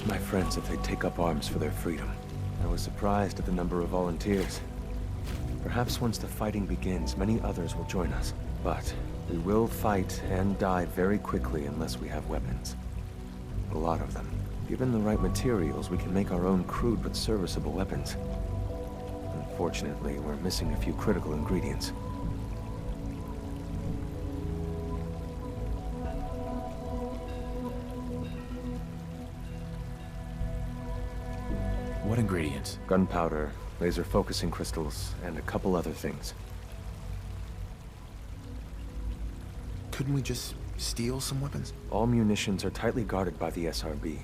asked my friends if they'd take up arms for their freedom. I was surprised at the number of volunteers. Perhaps once the fighting begins, many others will join us. But we will fight and die very quickly unless we have weapons. A lot of them. Given the right materials, we can make our own crude but serviceable weapons. Unfortunately, we're missing a few critical ingredients. What ingredients? Gunpowder, laser focusing crystals, and a couple other things. Couldn't we just steal some weapons? All munitions are tightly guarded by the SRB.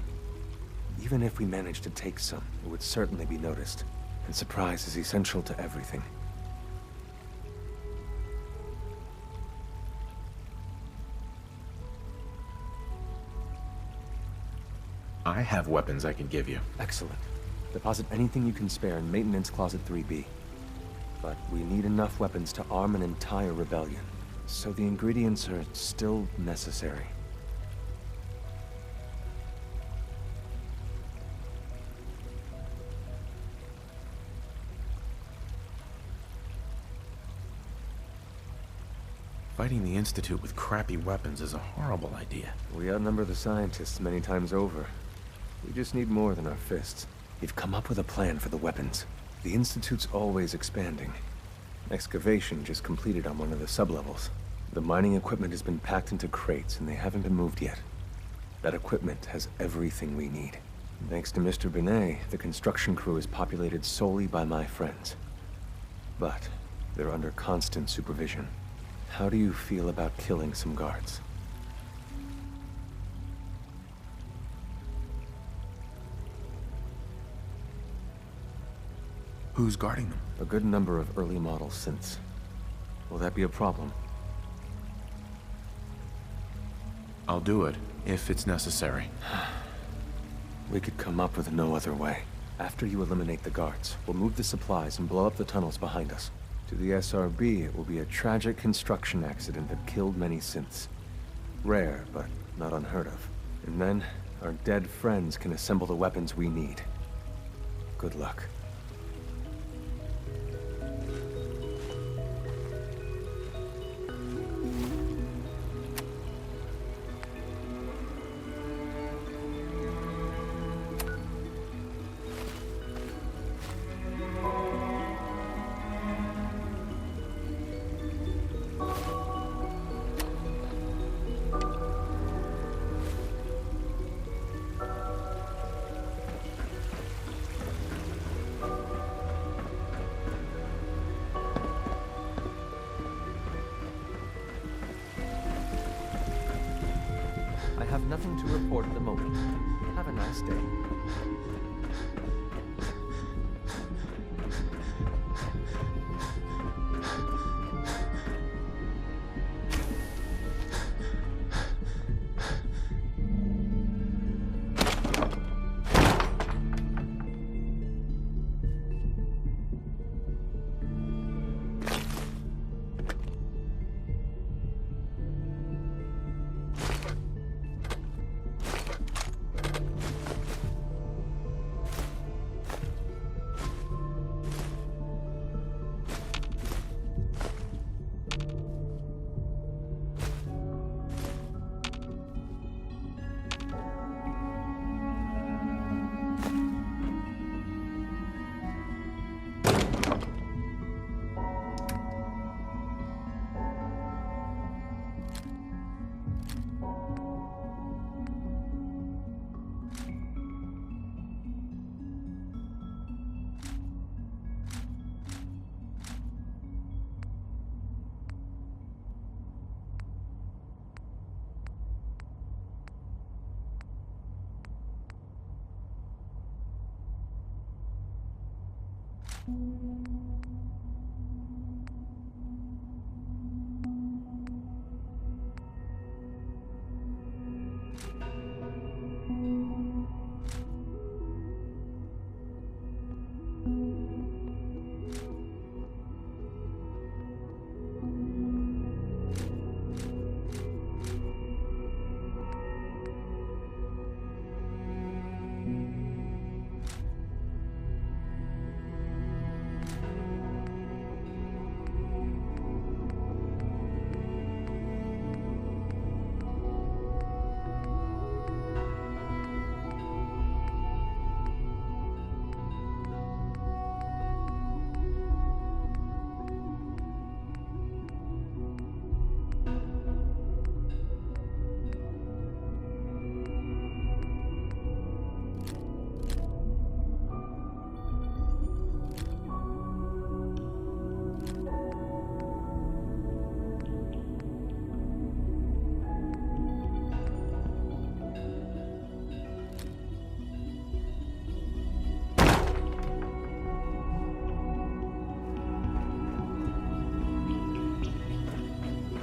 Even if we managed to take some, it would certainly be noticed. And surprise is essential to everything. I have weapons I can give you. Excellent. Deposit anything you can spare in Maintenance Closet 3B. But we need enough weapons to arm an entire rebellion. So the ingredients are still necessary. Fighting the Institute with crappy weapons is a horrible idea. We outnumber the scientists many times over. We just need more than our fists. We've come up with a plan for the weapons. The Institute's always expanding. Excavation just completed on one of the sublevels. The mining equipment has been packed into crates and they haven't been moved yet. That equipment has everything we need. Thanks to Mr. Binet, the construction crew is populated solely by my friends. But they're under constant supervision. How do you feel about killing some guards? Who's guarding them? A good number of early model synths. Will that be a problem? I'll do it, if it's necessary. We could come up with no other way. After you eliminate the guards, we'll move the supplies and blow up the tunnels behind us. To the SRB, it will be a tragic construction accident that killed many synths. Rare, but not unheard of. And then, our dead friends can assemble the weapons we need. Good luck. I have nothing to report at the moment. Have a nice day.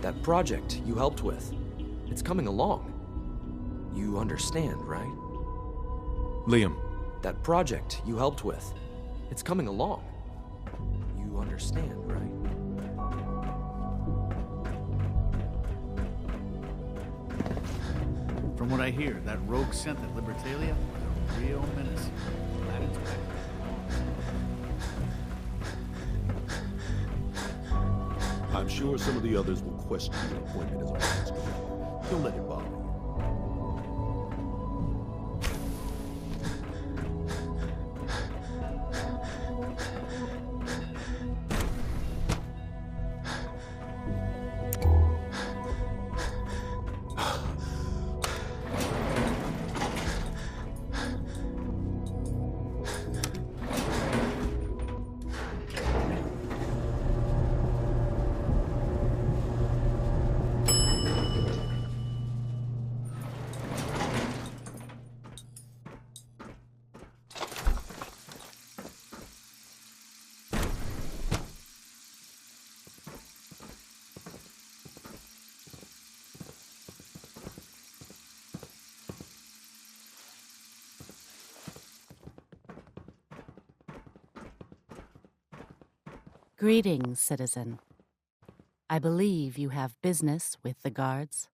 That project you helped with, it's coming along. You understand, right? Liam, That project you helped with, it's coming along. You understand, right? From what I hear, that rogue synth at Libertalia was a real menace. Aladdin's back. I'm sure some of the others will question your appointment as a master. Don't let it bother you. Greetings, citizen. I believe you have business with the guards.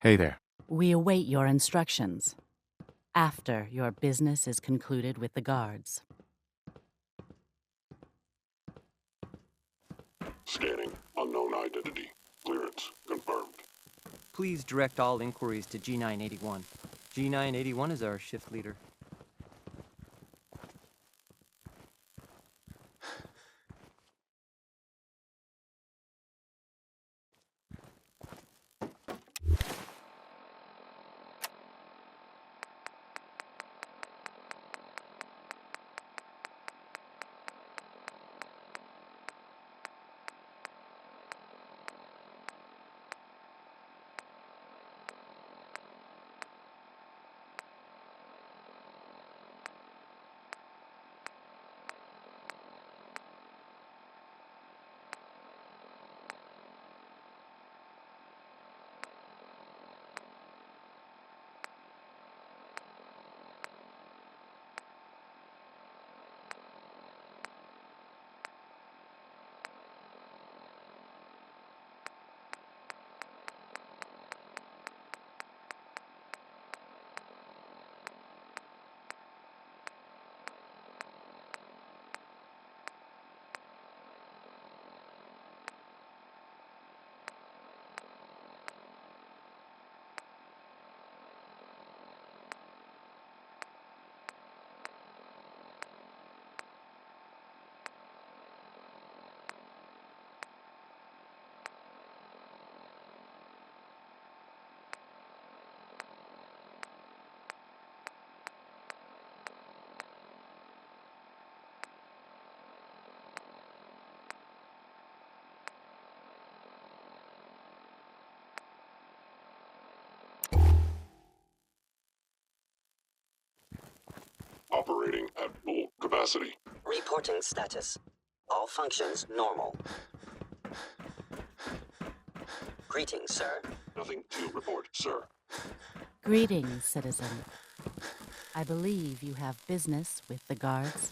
hey there. We await your instructions after your business is concluded with the guards. Scanning. Unknown identity. Clearance confirmed. Please direct all inquiries to G981. G981 is our shift leader. Operating at full capacity. Reporting status. All functions normal. Greetings, sir. Nothing to report, sir. Greetings, citizen. I believe you have business with the guards.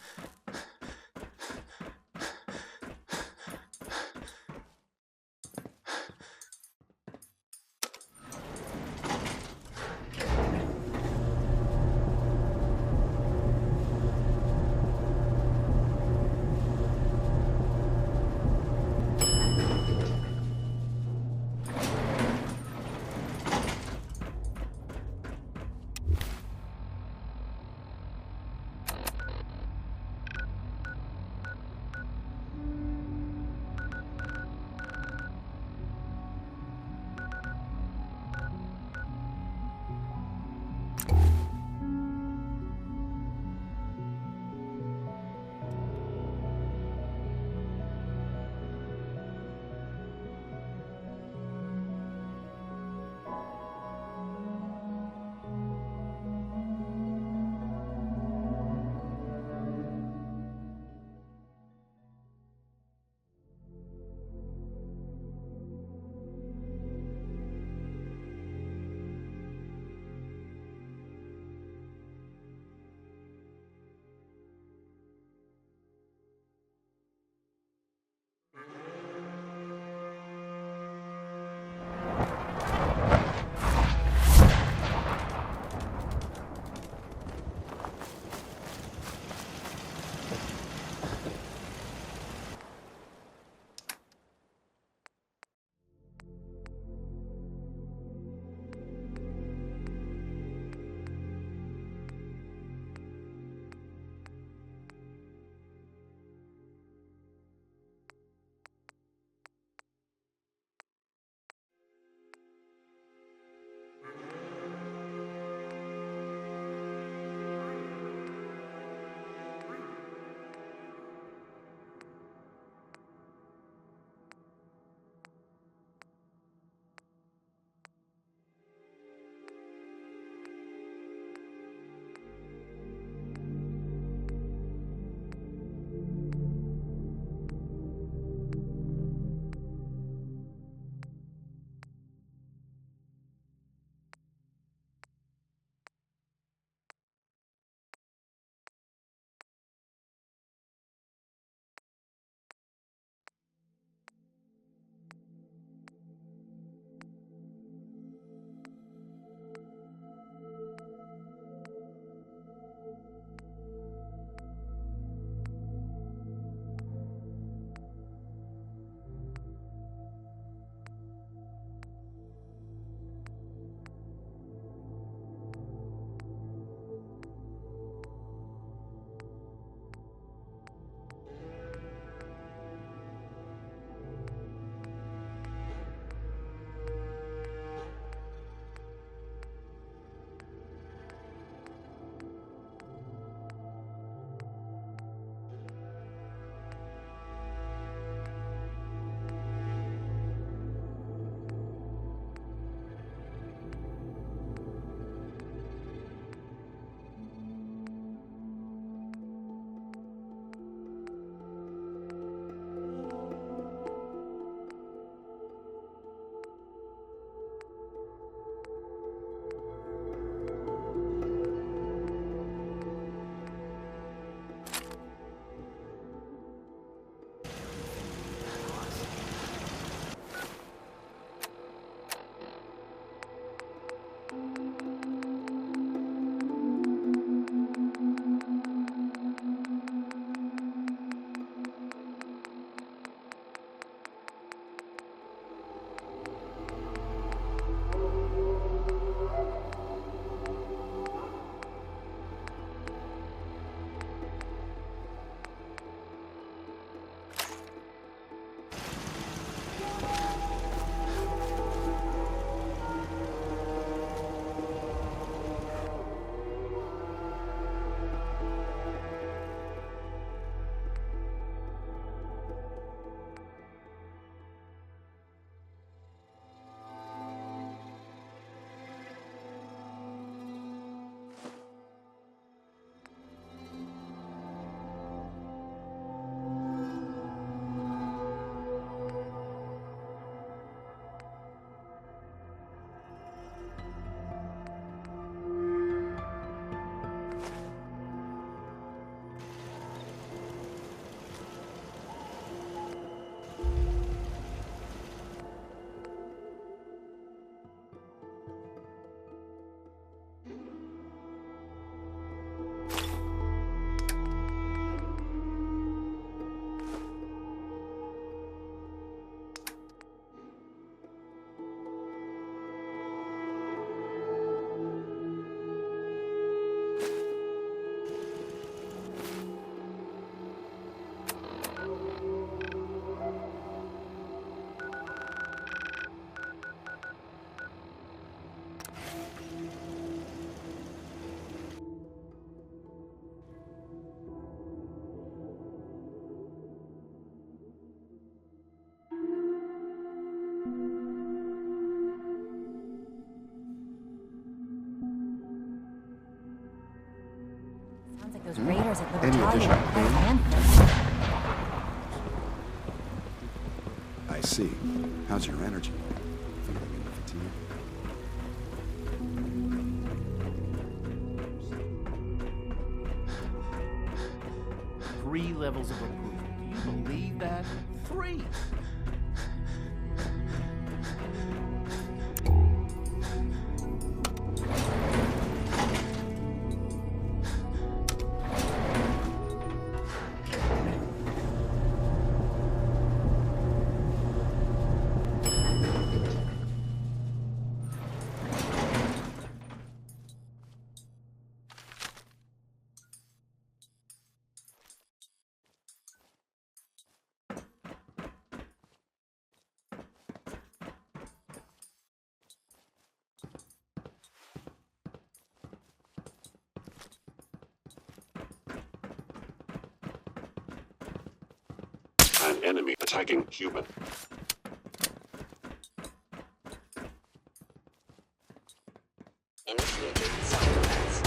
repairs at Any Libertalia additional require pain? manpower. I see. How's your energy? Feeling any fatigue? 3 levels of approval. Do you believe that? 3! An enemy attacking human. Initiated self-defense.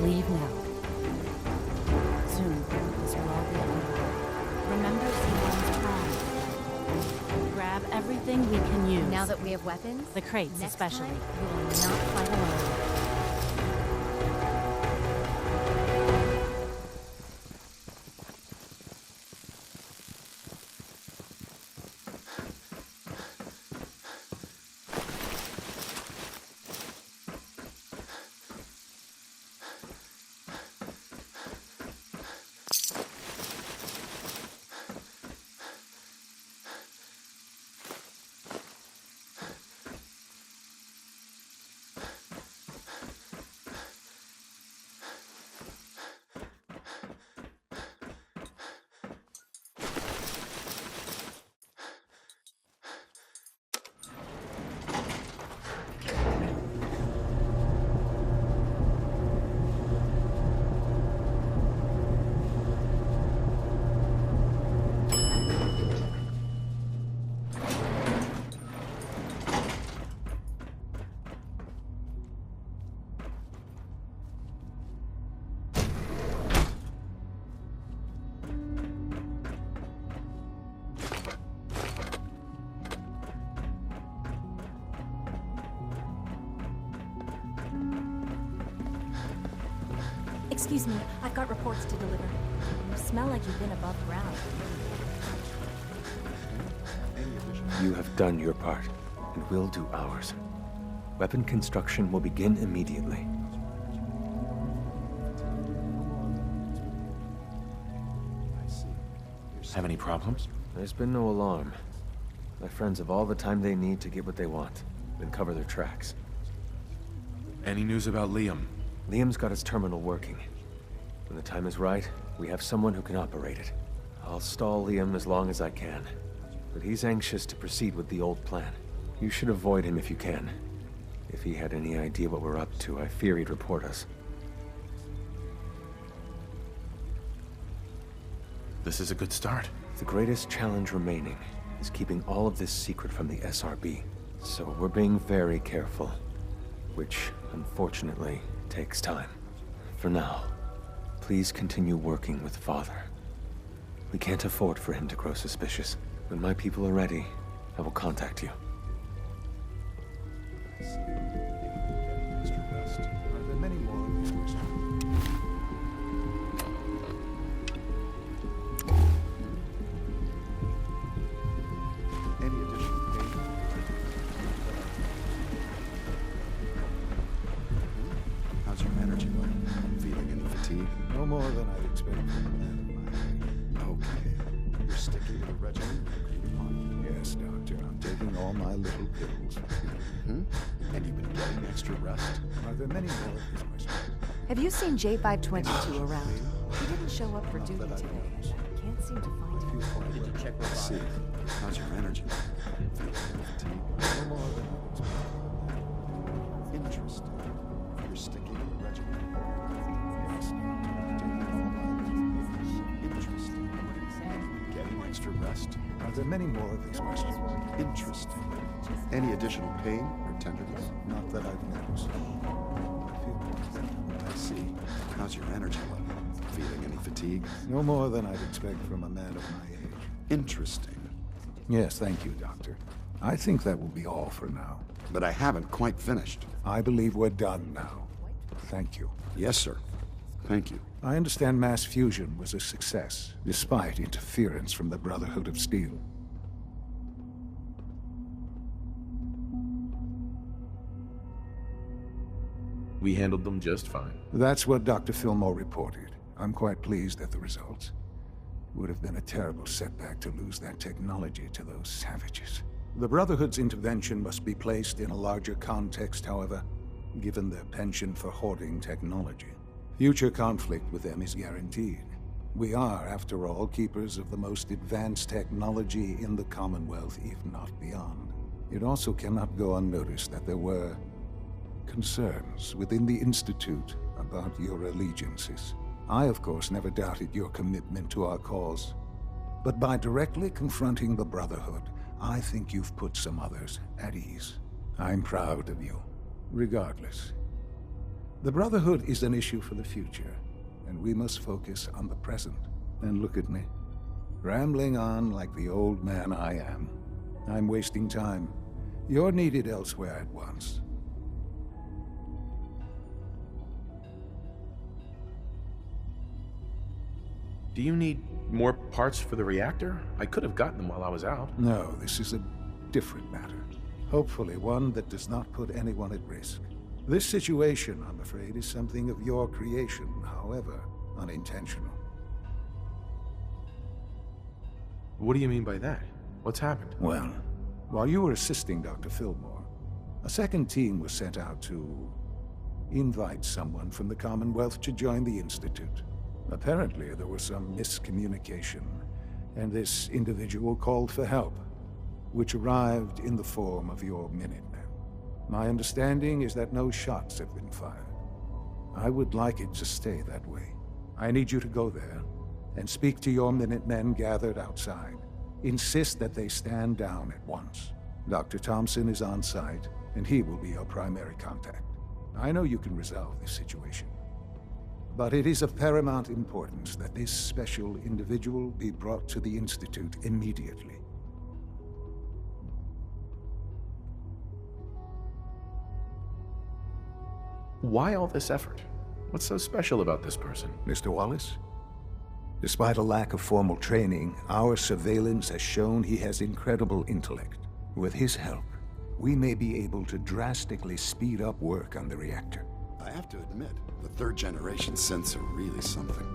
Leave now. Soon, this will all be over. Remember Zeon's plan. Grab everything we can use. Now that we have weapons, The crates next especially. time, we will not fight alone. Excuse me, I've got reports to deliver. You smell like you've been above ground. Any additional? You have done your part, and we'll do ours. Weapon construction will begin immediately. Have any problems? There's been no alarm. My friends have all the time they need to get what they want, then cover their tracks. Any news about Liam? Liam's got his terminal working. When the time is right, we have someone who can operate it. I'll stall Liam as long as I can, but he's anxious to proceed with the old plan. You should avoid him if you can. If he had any idea what we're up to, I fear he'd report us. This is a good start. The greatest challenge remaining is keeping all of this secret from the SRB. So we're being very careful, which, unfortunately, takes time. For now, please continue working with Father. We can't afford for him to grow suspicious. When my people are ready, I will contact you. Mr. West, are there many more of these questions? Any additional pain? How's your energy level? Feeling any fatigue? No more than I'd expect from a man of my age. Okay. You're sticking to the regimen you agreed upon? Yes, Doctor. I'm taking all my little pills. And you've been getting extra rest? Are there many more of these questions? Have you seen J522 around? He didn't show up for duty today. Can't seem to find him. Did you check I see. How's your energy level? Feeling any fatigue? No more than I'd expect. Interesting. You're sticking to the regimen. Yes, taking all my interesting. Getting extra rest? Are there many more of these questions? Interesting. Any additional pain or tenderness? Not that I've noticed. I see. How's your energy level? Feeling any fatigue? No more than I'd expect from a man of my age. Interesting. Yes, thank you, Doctor. I think that will be all for now. But I haven't quite finished. I believe we're done now. Thank you. Yes, sir. Thank you. I understand mass fusion was a success, despite interference from the Brotherhood of Steel. We handled them just fine. That's what Dr. Fillmore reported. I'm quite pleased at the results. Would have been a terrible setback to lose that technology to those savages. The Brotherhood's intervention must be placed in a larger context, however, given their penchant for hoarding technology. Future conflict with them is guaranteed. We are, after all, keepers of the most advanced technology in the Commonwealth, if not beyond. It also cannot go unnoticed that there were concerns within the Institute about your allegiances. I, of course, never doubted your commitment to our cause. But by directly confronting the Brotherhood, I think you've put some others at ease. I'm proud of you, regardless. The Brotherhood is an issue for the future, and we must focus on the present. And look at me, rambling on like the old man I am. I'm wasting time. You're needed elsewhere at once. Do you need more parts for the reactor? I could have gotten them while I was out. No, this is a different matter. Hopefully one that does not put anyone at risk. This situation, I'm afraid, is something of your creation, however unintentional. What do you mean by that? What's happened? Well, while you were assisting Dr. Fillmore, a second team was sent out to invite someone from the Commonwealth to join the Institute. Apparently, there was some miscommunication, and this individual called for help, which arrived in the form of your Minutemen. My understanding is that no shots have been fired. I would like it to stay that way. I need you to go there and speak to your Minutemen gathered outside. Insist that they stand down at once. Dr. Thompson is on site, and he will be your primary contact. I know you can resolve this situation. But it is of paramount importance that this special individual be brought to the Institute immediately. Why all this effort? What's so special about this person? Mr. Wallace? Despite a lack of formal training, our surveillance has shown he has incredible intellect. With his help, we may be able to drastically speed up work on the reactor. I have to admit, the third-generation synths are really something.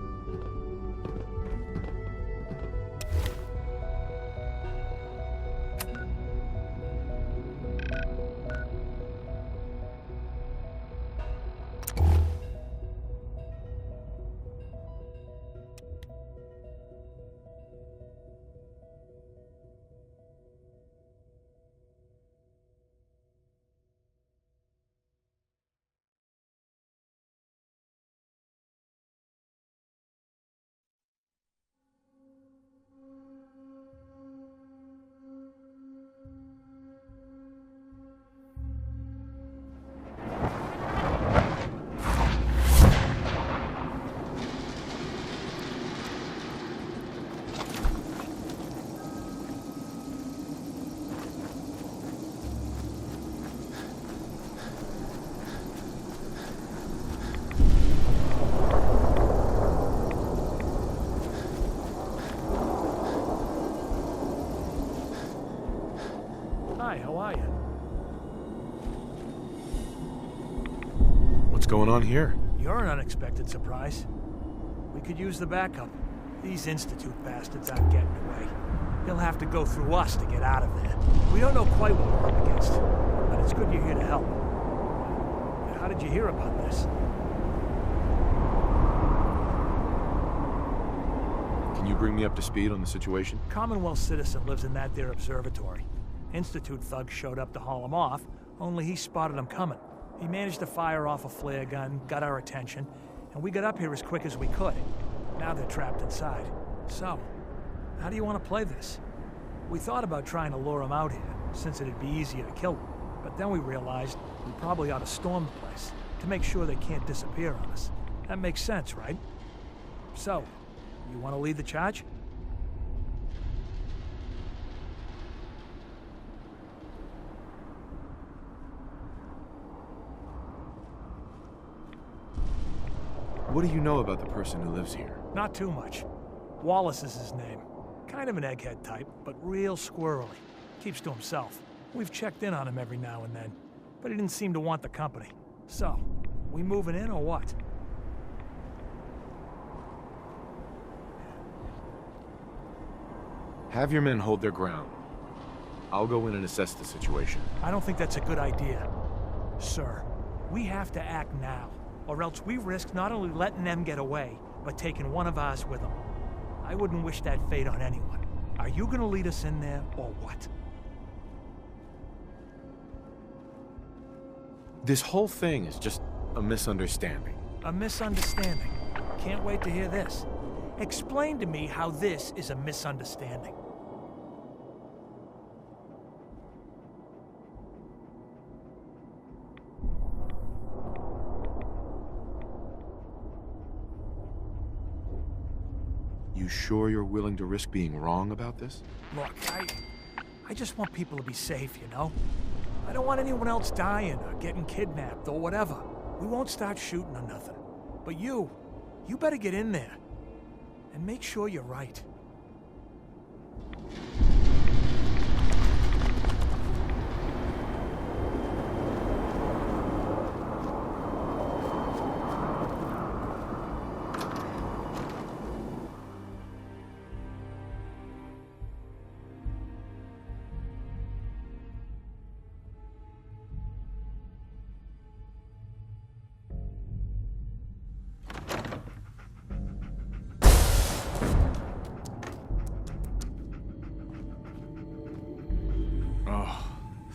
Hi, how are you? What's going on here? You're an unexpected surprise. We could use the backup. These Institute bastards aren't getting away. He'll have to go through us to get out of there. We don't know quite what we're up against, but it's good you're here to help. How did you hear about this? Can you bring me up to speed on the situation? Commonwealth citizen lives in that there observatory. Institute thugs showed up to haul him off, only he spotted them coming. He managed to fire off a flare gun, got our attention, and we got up here as quick as we could. Now they're trapped inside. So, how do you want to play this? We thought about trying to lure them out here, since it'd be easier to kill them. But then we realized we probably ought to storm the place, to make sure they can't disappear on us. That makes sense, right? So, you want to lead the charge? What do you know about the person who lives here? Not too much. Wallace is his name. Kind of an egghead type, but real squirrely. Keeps to himself. We've checked in on him every now and then, but he didn't seem to want the company. So, we moving in or what? Have your men hold their ground. I'll go in and assess the situation. I don't think that's a good idea. Sir, we have to act now, or else we risk not only letting them get away, but taking one of ours with them. I wouldn't wish that fate on anyone. Are you gonna lead us in there, or what? This whole thing is just a misunderstanding. A misunderstanding? Can't wait to hear this. Explain to me how this is a misunderstanding. You sure you're willing to risk being wrong about this? Look, I just want people to be safe, you know? I don't want anyone else dying or getting kidnapped or whatever. We won't start shooting or nothing. But you better get in there. And make sure you're right.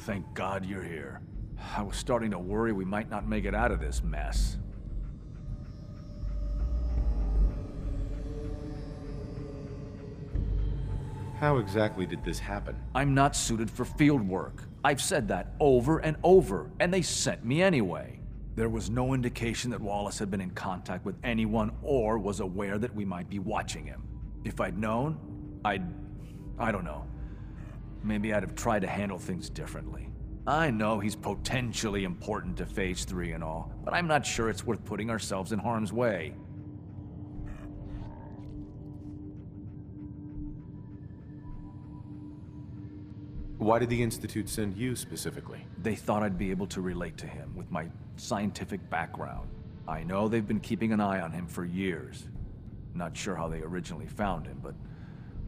Thank God you're here. I was starting to worry we might not make it out of this mess. How exactly did this happen? I'm not suited for field work. I've said that over and over, and they sent me anyway. There was no indication that Wallace had been in contact with anyone or was aware that we might be watching him. If I'd known, I don't know. Maybe I'd have tried to handle things differently. I know he's potentially important to Phase 3 and all, but I'm not sure it's worth putting ourselves in harm's way. Why did the Institute send you specifically? They thought I'd be able to relate to him with my scientific background. I know they've been keeping an eye on him for years. Not sure how they originally found him, but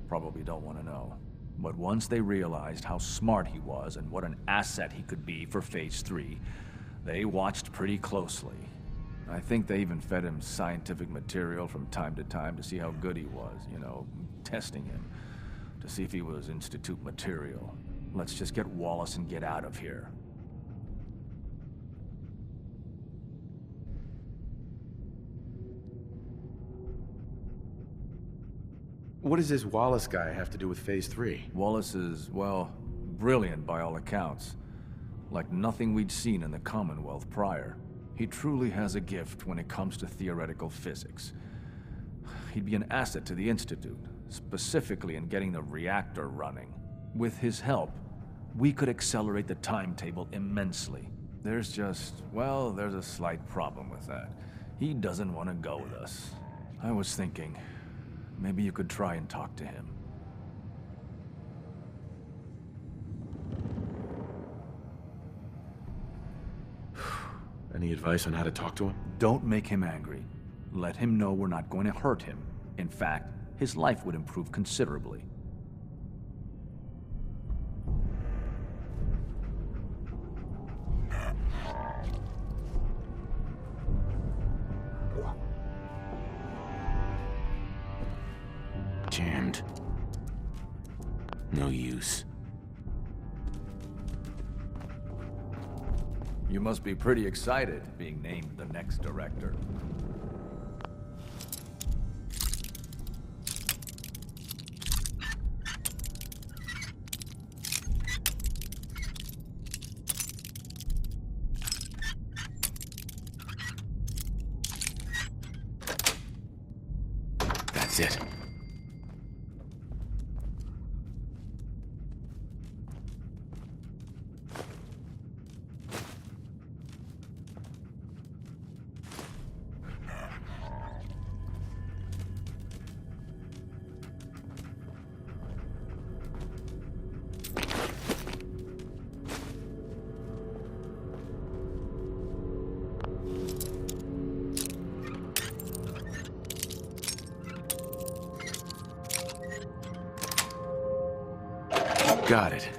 probably don't want to know. But once they realized how smart he was and what an asset he could be for Phase 3, they watched pretty closely. I think they even fed him scientific material from time to time to see how good he was, you know, testing him, to see if he was Institute material. Let's just get Wallace and get out of here. What does this Wallace guy have to do with Phase 3? Wallace is, well, brilliant by all accounts. Like nothing we'd seen in the Commonwealth prior. He truly has a gift when it comes to theoretical physics. He'd be an asset to the Institute, specifically in getting the reactor running. With his help, we could accelerate the timetable immensely. There's just, well, there's a slight problem with that. He doesn't want to go with us. I was thinking, maybe you could try and talk to him. Any advice on how to talk to him? Don't make him angry. Let him know we're not going to hurt him. In fact, his life would improve considerably. Jammed. No use. You must be pretty excited being named the next director. That's it. Got it.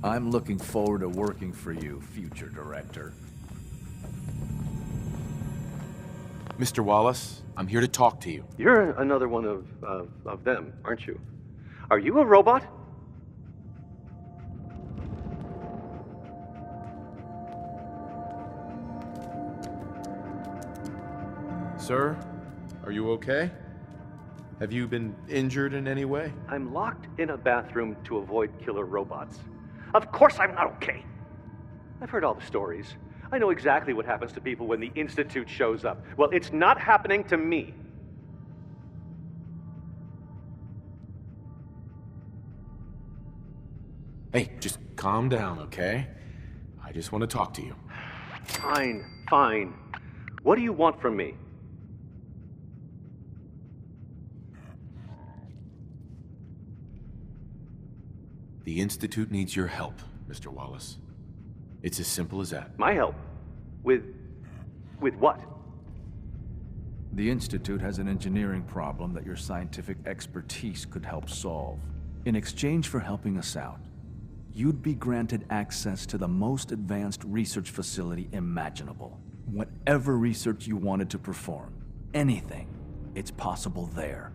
I'm looking forward to working for you, future director. Mr. Wallace, I'm here to talk to you. You're another one of them, aren't you? Are you a robot? Sir, are you okay? Have you been injured in any way? I'm locked in a bathroom to avoid killer robots. Of course I'm not okay. I've heard all the stories. I know exactly what happens to people when the Institute shows up. Well, it's not happening to me. Hey, just calm down, okay? I just want to talk to you. Fine, fine. What do you want from me? The Institute needs your help, Mr. Wallace. It's as simple as that. My help? With what? The Institute has an engineering problem that your scientific expertise could help solve. In exchange for helping us out, you'd be granted access to the most advanced research facility imaginable. Whatever research you wanted to perform, anything, it's possible there.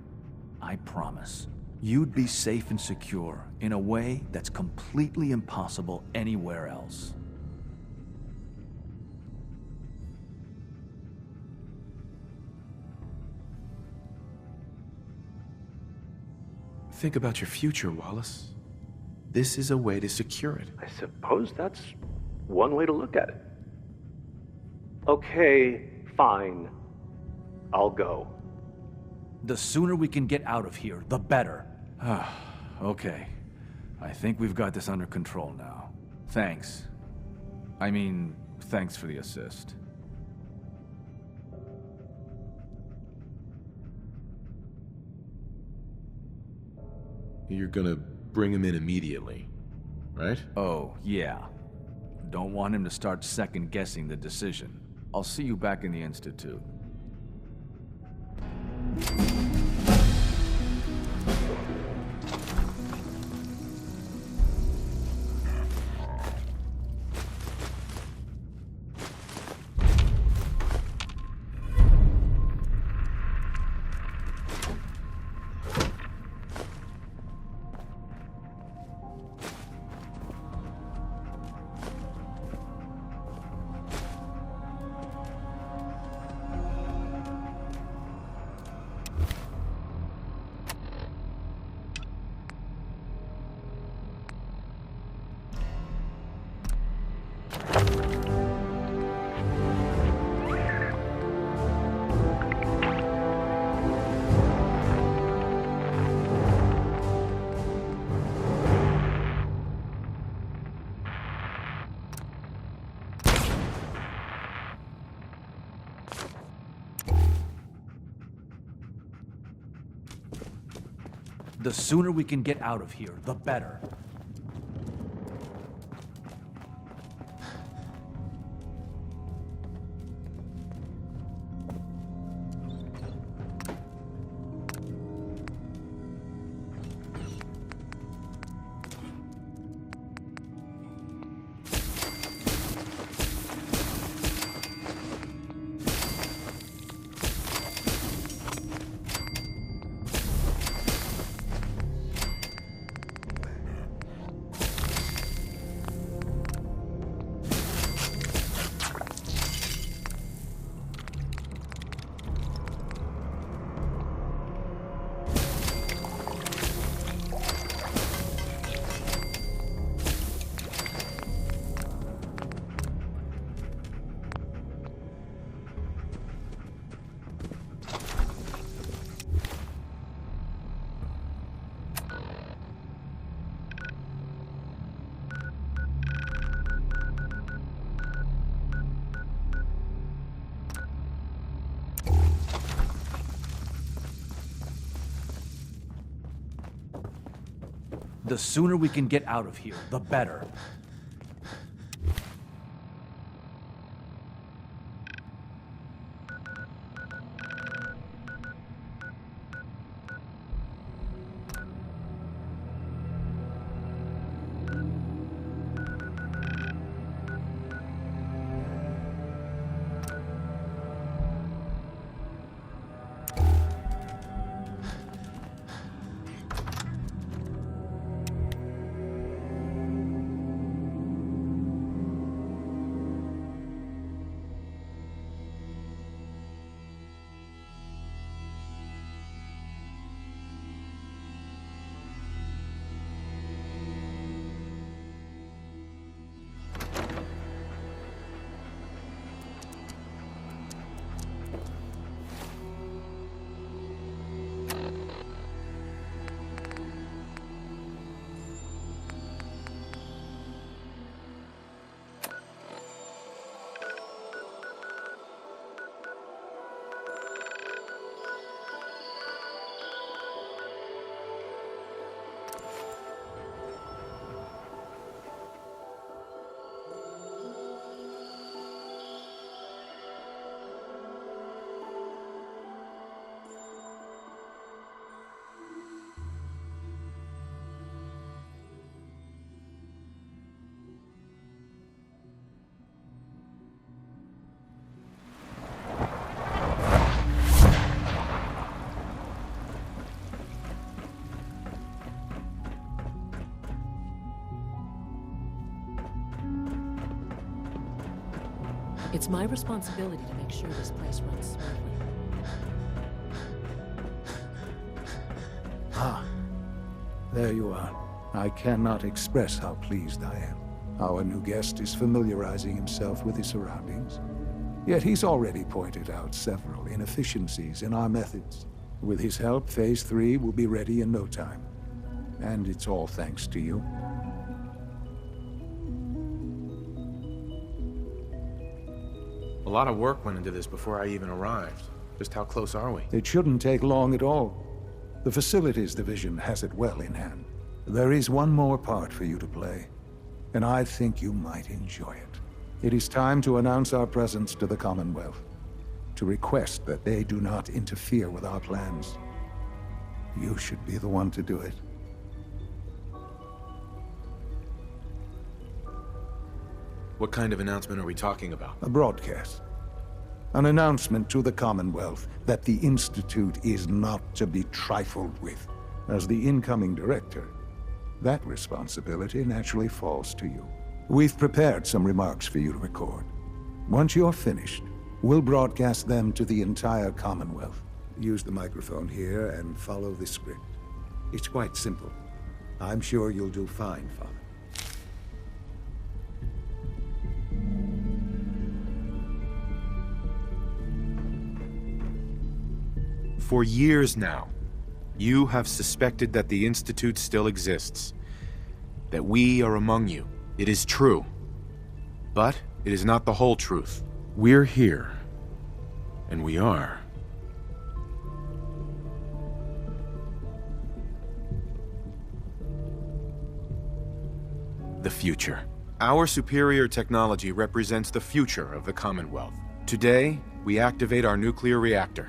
I promise. You'd be safe and secure in a way that's completely impossible anywhere else. Think about your future, Wallace. This is a way to secure it. I suppose that's one way to look at it. Okay, fine. I'll go. The sooner we can get out of here, the better. Okay. I think we've got this under control now. Thanks. I mean, thanks for the assist. You're gonna bring him in immediately, right? Oh, yeah. Don't want him to start second-guessing the decision. I'll see you back in the Institute. The sooner we can get out of here, the better. The sooner we can get out of here, the better. It's my responsibility to make sure this place runs smoothly. Ah, there you are. I cannot express how pleased I am. Our new guest is familiarizing himself with his surroundings. Yet he's already pointed out several inefficiencies in our methods. With his help, Phase 3 will be ready in no time. And it's all thanks to you. A lot of work went into this before I even arrived. Just how close are we? It shouldn't take long at all. The Facilities Division has it well in hand. There is one more part for you to play, and I think you might enjoy it. It is time to announce our presence to the Commonwealth, to request that they do not interfere with our plans. You should be the one to do it. What kind of announcement are we talking about? A broadcast. An announcement to the Commonwealth that the Institute is not to be trifled with. As the incoming director, that responsibility naturally falls to you. We've prepared some remarks for you to record. Once you're finished, we'll broadcast them to the entire Commonwealth. Use the microphone here and follow the script. It's quite simple. I'm sure you'll do fine, Father. For years now, you have suspected that the Institute still exists. That we are among you. It is true. But it is not the whole truth. We're here. And we are. The future. Our superior technology represents the future of the Commonwealth. Today, we activate our nuclear reactor,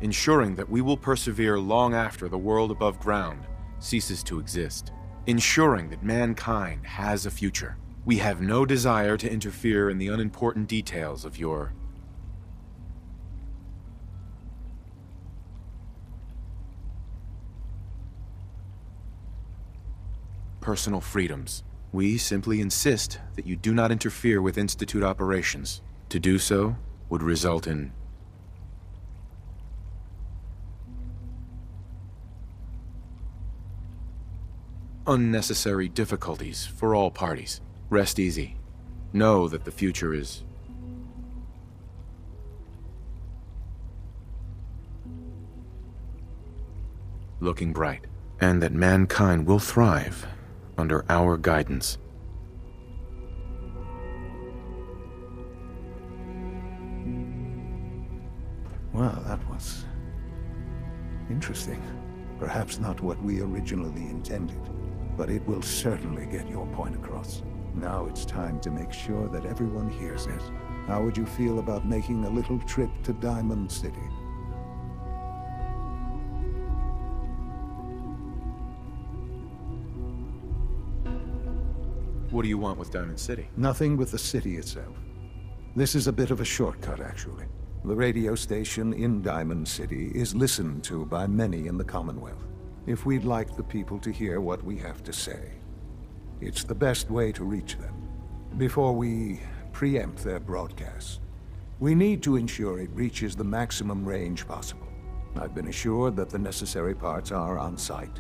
ensuring that we will persevere long after the world above ground ceases to exist. Ensuring that mankind has a future. We have no desire to interfere in the unimportant details of your personal freedoms. We simply insist that you do not interfere with Institute operations. To do so would result in unnecessary difficulties for all parties. Rest easy. Know that the future is looking bright, and that mankind will thrive under our guidance. Well, that was interesting. Perhaps not what we originally intended, but it will certainly get your point across. Now it's time to make sure that everyone hears it. How would you feel about making a little trip to Diamond City? What do you want with Diamond City? Nothing with the city itself. This is a bit of a shortcut, actually. The radio station in Diamond City is listened to by many in the Commonwealth. If we'd like the people to hear what we have to say, it's the best way to reach them. Before we preempt their broadcasts, we need to ensure it reaches the maximum range possible. I've been assured that the necessary parts are on site.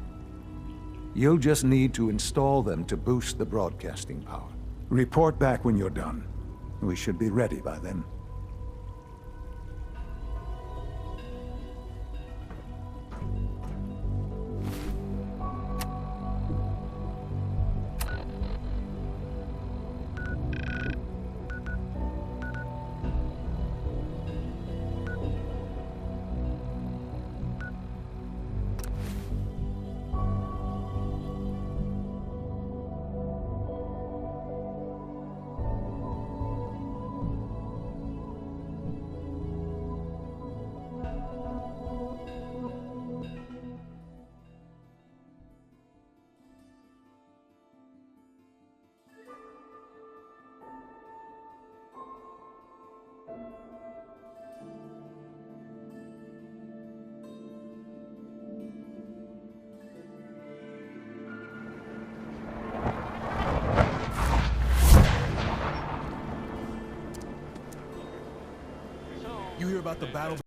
You'll just need to install them to boost the broadcasting power. Report back when you're done. We should be ready by then. about the battle